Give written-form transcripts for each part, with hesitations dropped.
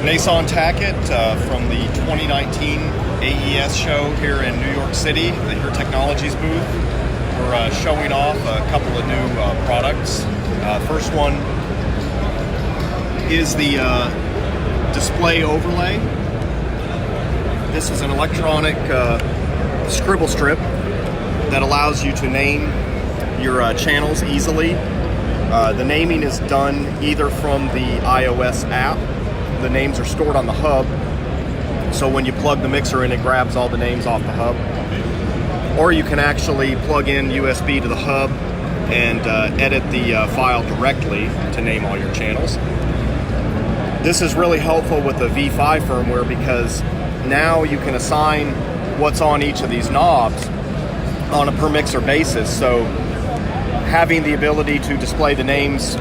Nason Tackett from the 2019 AES Show here in New York City, the Here Technologies booth. We're showing off a couple of new products. First one is the display overlay. This is an electronic scribble strip that allows you to name your channels easily. The naming is done either from the iOS app. The names are stored on the hub, so when you plug the mixer in, it grabs all the names off the hub. Or you can actually plug in USB to the hub and edit the file directly to name all your channels. This is really helpful with the V5 firmware because now you can assign what's on each of these knobs on a per mixer basis. So having the ability to display the names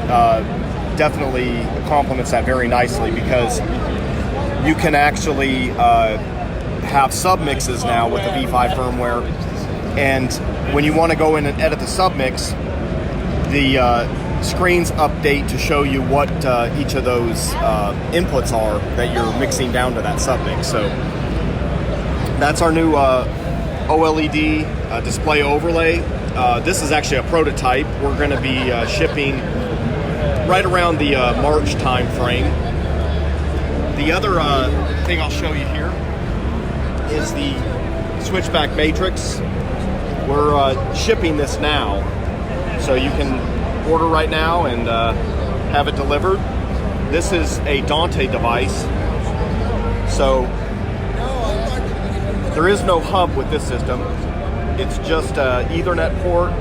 definitely complements that very nicely, because you can actually have submixes now with the V5 firmware, and when you want to go in and edit the submix, the screens update to show you what each of those inputs are that you're mixing down to that submix. So that's our new OLED display overlay. This is actually a prototype. We're going to be shipping right around the March time frame. The other thing I'll show you here is the switchback matrix. We're shipping this now, so you can order right now and have it delivered. This is a Dante device, so there is no hub with this system. It's just an Ethernet port.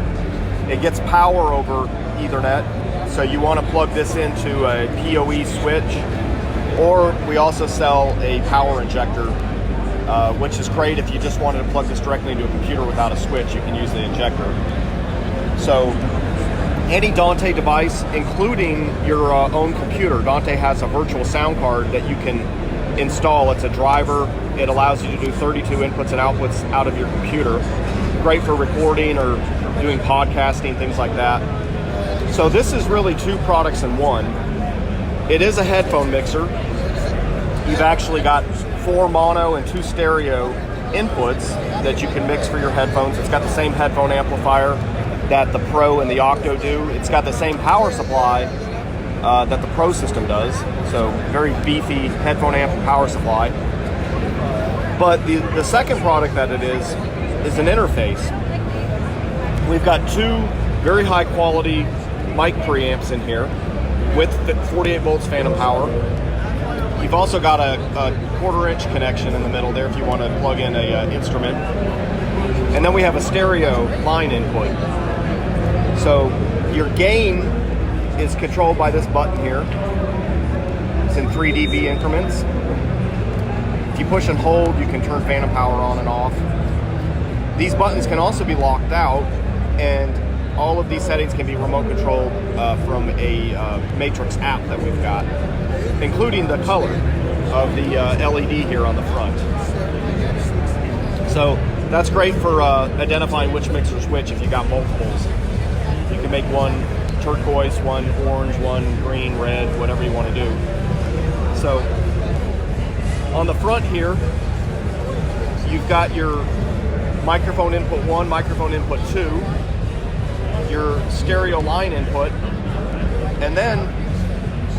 It gets power over Ethernet, so you want to plug this into a PoE switch, or we also sell a power injector, which is great if you just wanted to plug this directly into a computer without a switch. You can use the injector. So any Dante device, including your own computer, Dante has a virtual sound card that you can install. It's a driver. It allows you to do 32 inputs and outputs out of your computer. Great for recording or doing podcasting, things like that. So this is really two products in one. It is a headphone mixer. You've actually got 4 mono and 2 stereo inputs that you can mix for your headphones. It's got the same headphone amplifier that the Pro and the Octo do. It's got the same power supply that the Pro system does. So very beefy headphone amp and power supply. But the second product that it is an interface. We've got 2 very high quality mic preamps in here with 48 volts phantom power. You've also got a 1/4 inch connection in the middle there if you want to plug in a instrument. And then we have a stereo line input. So your gain is controlled by this button here. It's in 3 dB increments. If you push and hold, you can turn phantom power on and off. These buttons can also be locked out, and all of these settings can be remote controlled from a Matrix app that we've got, including the color of the LED here on the front. So that's great for identifying which mixer's which if you got multiples. You can make one turquoise, one orange, one green, red, whatever you want to do. So on the front here, you've got your microphone input 1, microphone input 2, your stereo line input, and then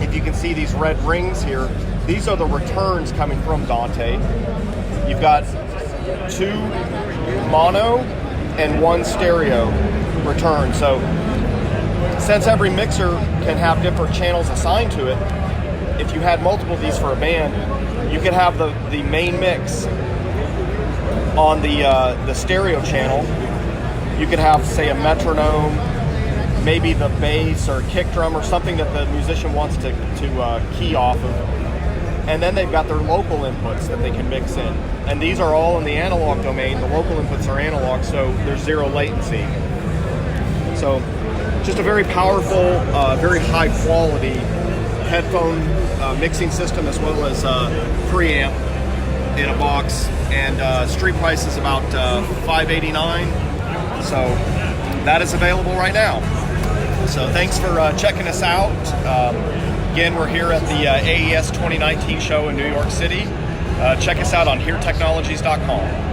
if you can see these red rings here, these are the returns coming from Dante. You've got 2 mono and 1 stereo return. So since every mixer can have different channels assigned to it, if you had multiple of these for a band, you could have the main mix on the stereo channel. You could have, say, a metronome, maybe the bass or kick drum or something that the musician wants to key off of. And then they've got their local inputs that they can mix in. And these are all in the analog domain. The local inputs are analog, so there's 0 latency. So just a very powerful, very high quality headphone mixing system, as well as preamp in a box. And street price is about $589. So that is available right now. So thanks for checking us out. Again, we're here at the AES 2019 show in New York City. Check us out on HereTechnologies.com.